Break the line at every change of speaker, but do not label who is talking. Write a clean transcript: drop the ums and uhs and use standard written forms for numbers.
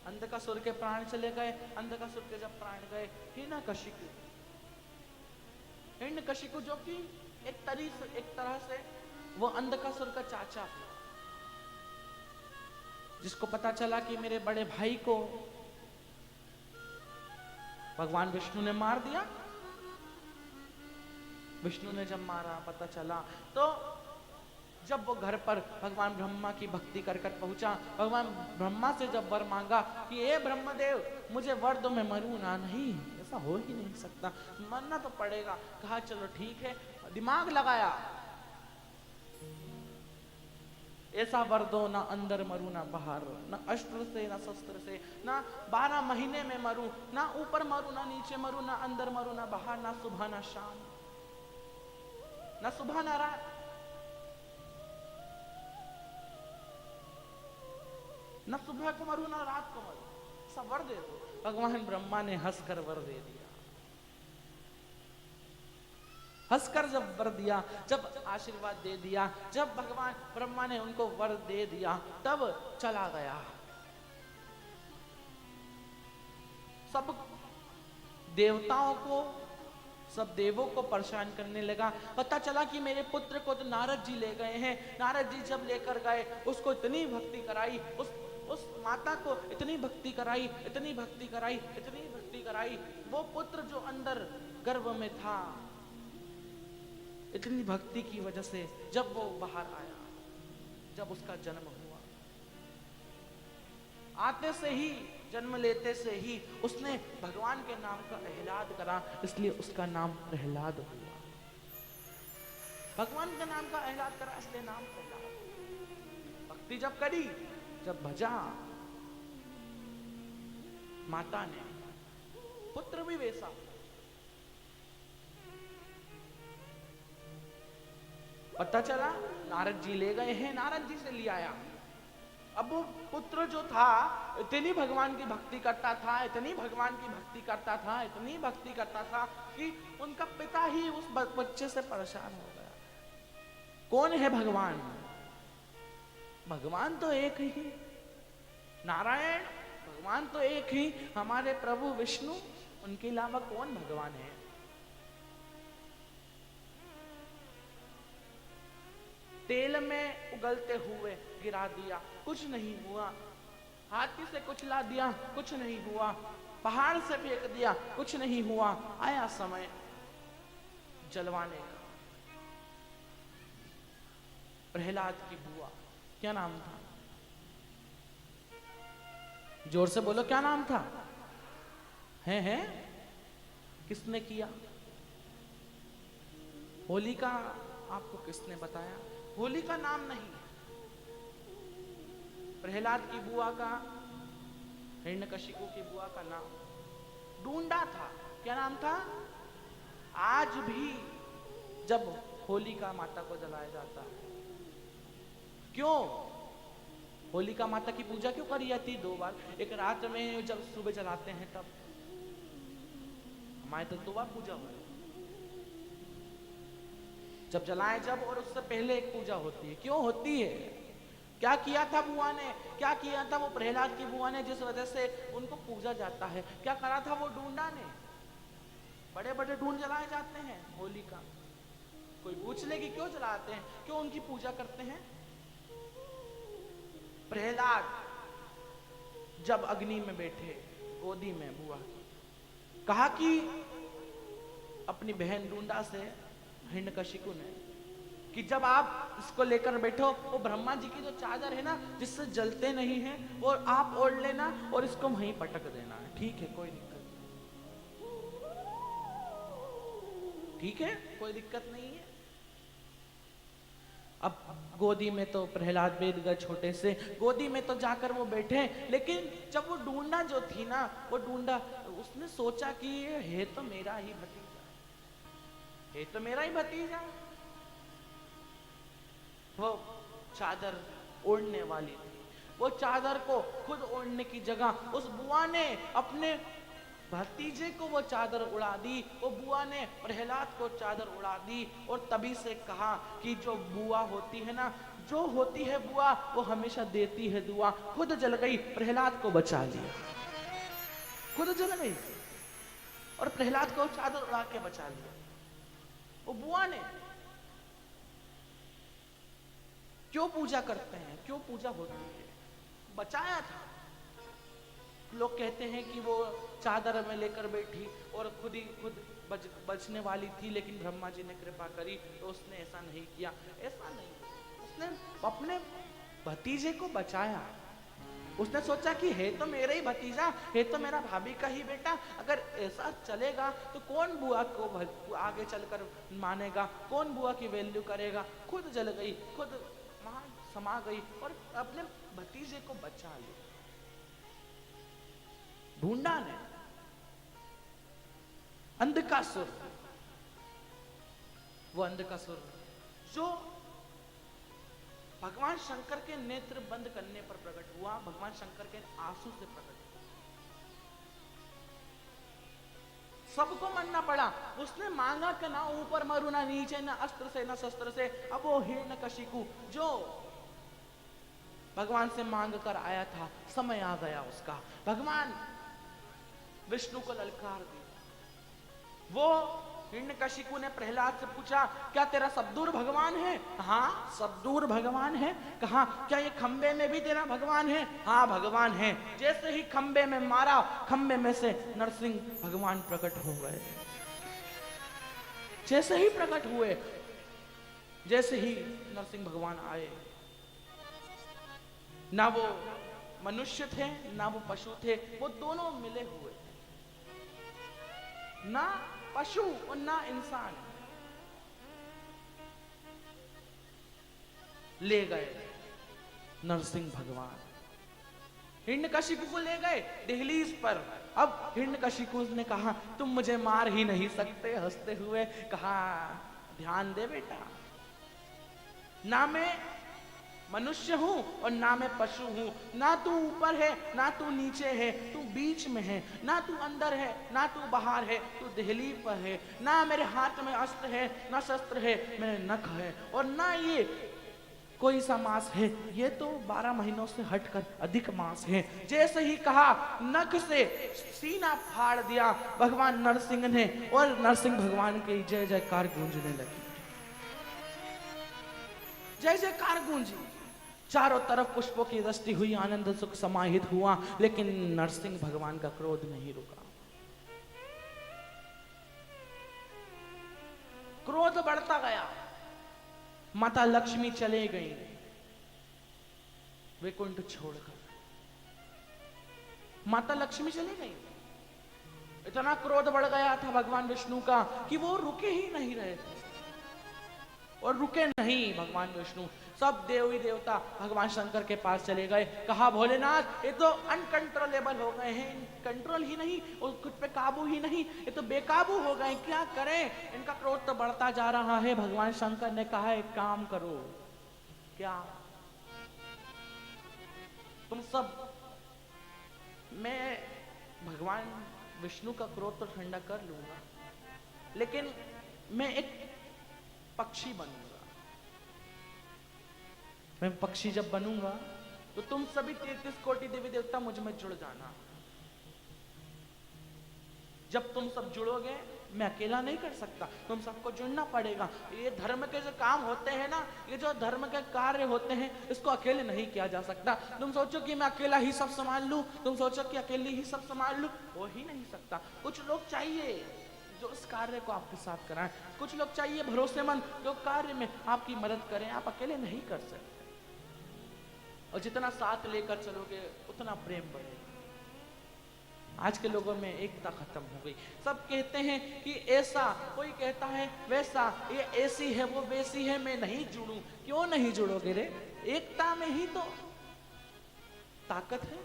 अंधकासुर के प्राण चले गए। अंधकासुर के जब प्राण गए, हिरण्यकशिपु जो कि एक तरह से वो अंधकासुर का चाचा था, जिसको पता चला कि मेरे बड़े भाई को भगवान विष्णु ने मार दिया। विष्णु ने जब मारा, पता चला, तो जब वो घर पर भगवान ब्रह्मा की भक्ति कर कर पहुंचा, भगवान ब्रह्मा से जब वर मांगा कि हे ब्रह्मदेव मुझे वर दो, मैं मरूं ना। नहीं, ऐसा हो ही नहीं सकता, मरना तो पड़ेगा। कहा चलो ठीक है, दिमाग लगाया, ऐसा वर दो ना अंदर मरूं ना बाहर, ना अस्त्र से ना शस्त्र से, ना 12 महीने में मरूं, ना ऊपर मरूं ना नीचे मरूं, ना अंदर मरूं ना बाहर, ना सुबह ना शाम, ना सुबह ना रात। ना सुबह को मरूं ना रात को मरूं, ऐसा वर दे दो। भगवान ब्रह्मा ने हंसकर वर दे दिया। हंसकर जब वर दिया, जब आशीर्वाद दे दिया, जब भगवान ब्रह्मा ने उनको वर दे दिया, तब चला गया। सब देवताओं को, सब देवों को परेशान करने लगा। पता चला कि मेरे पुत्र को तो नारद जी ले गए हैं। नारद जी जब लेकर गए, उसको इतनी भक्ति कराई, उस माता को इतनी भक्ति कराई, इतनी भक्ति कराई, इतनी भक्ति कराई। वो पुत्र जो अंदर गर्भ में था, इतनी भक्ति की वजह से जब वो बाहर आया, जब उसका जन्म हुआ, आते से ही, जन्म लेते से ही उसने भगवान के नाम का एहलाद करा, इसलिए उसका नाम प्रहलाद हुआ। भगवान के नाम का एहलाद करा, इसलिए नाम प्रहलाद। भक्ति जब करी, जब भजा माता ने, पुत्र भी वैसा। पता चला नारद जी ले गए हैं, नारद जी से ले आया। अब वो पुत्र जो था, इतनी भगवान की भक्ति करता था, इतनी भगवान की भक्ति करता था, इतनी भक्ति करता था कि उनका पिता ही उस बच्चे से परेशान हो गया। कौन है भगवान? भगवान तो एक ही, नारायण भगवान तो एक ही, हमारे प्रभु विष्णु, उनके अलावा कौन भगवान है? तेल में उगलते हुए गिरा दिया, कुछ नहीं हुआ। हाथी से कुचला दिया, कुछ नहीं हुआ। पहाड़ से फेंक दिया, कुछ नहीं हुआ। आया समय जलवाने का। प्रहलाद की बुआ, क्या नाम था? जोर से बोलो, क्या नाम था? है किसने किया? होली का आपको किसने बताया? होली का नाम नहीं, प्रहलाद की बुआ का, हिरण्यकशिपु की बुआ का नाम ढूंढा था। क्या नाम था? आज भी जब होलिका माता को जलाया जाता है, क्यों होलिका माता की पूजा क्यों करी जाती? 2 बार, एक रात में जब सुबह जलाते हैं तब, हमारे तो 2 बार पूजा हुई, जब जलाएं जब, और उससे पहले एक पूजा होती है। क्यों होती है? क्या किया था बुआ ने, क्या किया था वो प्रहलाद की बुआ ने, जिस वजह से उनको पूजा जाता है? क्या करा था वो ढूंढा ने? बड़े बड़े ढूंढ जलाए जाते हैं होली का। कोई पूछ ले कि क्यों जलाते हैं, क्यों उनकी पूजा करते हैं? प्रहलाद जब अग्नि में बैठे, गोदी में बुआ की, कहा कि अपनी बहन ढूंढा से, हिरण्यकशिपु ने, कि जब आप इसको लेकर बैठो, वो ब्रह्मा जी की जो चादर है ना, जिससे जलते नहीं है, वो आप ओढ़ लेना और इसको वहीं पटक देना है। ठीक है, कोई दिक्कत नहीं, ठीक है, कोई दिक्कत नहीं है। अब गोदी में तो प्रहलाद बैठ गए, छोटे से गोदी में तो जाकर वो बैठे, लेकिन जब वो ढूंढा जो थी ना, वो ढूंढा, उसने सोचा कि ये है तो मेरा ही भतीजा, है तो मेरा ही भतीजा। वो चादर ओढ़ने वाली थी, वो चादर को खुद ओढ़ने की जगह उस बुआ ने अपने भतीजे को वो चादर उड़ा दी। वो बुआ ने प्रहलाद को चादर उड़ा दी, और तभी से कहा कि जो बुआ होती है ना, जो होती है बुआ वो हमेशा देती है दुआ। खुद जल गई, प्रहलाद को बचा लिया। खुद जल गई और प्रहलाद को चादर उड़ा के बचा लिया वो बुआ ने। क्यों पूजा करते हैं, क्यों पूजा होती है? बचाया था। लोग कहते हैं कि वो चादर में लेकर बैठी और खुद बचने वाली थी, लेकिन ब्रह्मा जी ने कृपा करी तो उसने ऐसा नहीं किया। ऐसा नहीं, उसने अपने भतीजे को बचाया। उसने सोचा कि है तो मेरा ही भतीजा, है तो मेरा भाभी का ही बेटा, अगर ऐसा चलेगा तो कौन बुआ को आगे चलकर मानेगा, कौन बुआ की वैल्यू करेगा। खुद जल गई, खुद वहां समा गई और अपने भतीजे को बचा लिया। ढूंढा ने अंधकासुर, वो अंधकासुर जो भगवान शंकर के नेत्र बंद करने पर प्रकट हुआ, भगवान शंकर के आंसू से प्रकट हुआ। सबको मरना पड़ा। उसने मांगा कि ना ऊपर मरू ना नीचे, ना अस्त्र से ना शस्त्र से। अब वो हिरण्यकशिपु जो भगवान से मांग कर आया था, समय आ गया उसका। भगवान विष्णु को ललकार दी। वो हिरण्यकशिपु ने प्रहलाद से पूछा, क्या तेरा सब दूर भगवान है? हाँ सब दूर भगवान है। कहा क्या ये खंबे में भी तेरा भगवान है? हाँ भगवान है। जैसे ही खंबे में मारा, खंबे में से नरसिंह भगवान प्रकट हो गए। जैसे ही प्रकट हुए, जैसे ही नरसिंह भगवान आए, ना वो मनुष्य थे ना वो पशु थे, वो दोनों मिले हुए, ना पशु और ना इंसान। ले गए नरसिंह भगवान, हिरण्यकशिपु को ले गए दहलीज पर। अब हिरण्यकशिपु ने कहा तुम मुझे मार ही नहीं सकते, हंसते हुए कहा ध्यान दे बेटा, ना मैं मनुष्य हूं और ना मैं पशु हूं, ना तू ऊपर है ना तू नीचे है, तू बीच में है, ना तू अंदर है ना तू बाहर है, तू दहली पर है। ना मेरे हाथ में अस्त्र है ना शस्त्र है, मेरे नख है और ना ये कोई सा मांस है, ये तो 12 महीनों से हटकर अधिक मांस है। जैसे ही कहा नख से सीना फाड़ दिया भगवान नरसिंह ने और नरसिंह भगवान की जय जयकार गूंजने लगी। जय जयकार गूंजी, चारों तरफ पुष्पों की दृष्टि हुई, आनंद सुख समाहित हुआ, लेकिन नरसिंह भगवान का क्रोध नहीं रुका। क्रोध बढ़ता गया। माता लक्ष्मी चले गई वैकुंठ छोड़कर। माता लक्ष्मी चली गई। इतना क्रोध बढ़ गया था भगवान विष्णु का कि वो रुके ही नहीं रहे थे। और रुके नहीं भगवान विष्णु, सब देवी देवता भगवान शंकर के पास चले गए। कहा भोलेनाथ ये तो अनकंट्रोलेबल हो गए हैं, कंट्रोल ही नहीं और खुद पे काबू ही नहीं, ये तो बेकाबू हो गए, क्या करें? इनका क्रोध तो बढ़ता जा रहा है। भगवान शंकर ने कहा एक काम करो, क्या? तुम सब, मैं भगवान विष्णु का क्रोध तो ठंडा कर लूंगा, लेकिन मैं एक पक्षी बनूंगा। मैं पक्षी जब बनूंगा तो तुम सभी 33 कोटि देवी देवता मुझ में जुड़ जाना। जब तुम सब जुड़ोगे, मैं अकेला नहीं कर सकता, तुम सबको जुड़ना पड़ेगा। ये धर्म के जो काम होते हैं ना, ये जो धर्म के कार्य होते हैं, इसको अकेले नहीं किया जा सकता। तुम सोचो कि मैं अकेला ही सब संभाल लूं, तुम सोचो कि अकेली ही सब संभाल लूं, हो ही नहीं सकता। कुछ लोग चाहिए जो इस कार्य को आपके साथ कराएं, कुछ लोग चाहिए भरोसेमंद जो कार्य में आपकी मदद करें। आप अकेले नहीं कर सकते, और जितना साथ लेकर चलोगे उतना प्रेम बढ़ेगा। आज के लोगों में एकता खत्म हो गई। सब कहते हैं कि ऐसा, कोई कहता है वैसा, ये ऐसी है वो वैसी है, मैं नहीं जुड़ूं। क्यों नहीं जुड़ोगे रे? एकता में ही तो ताकत है।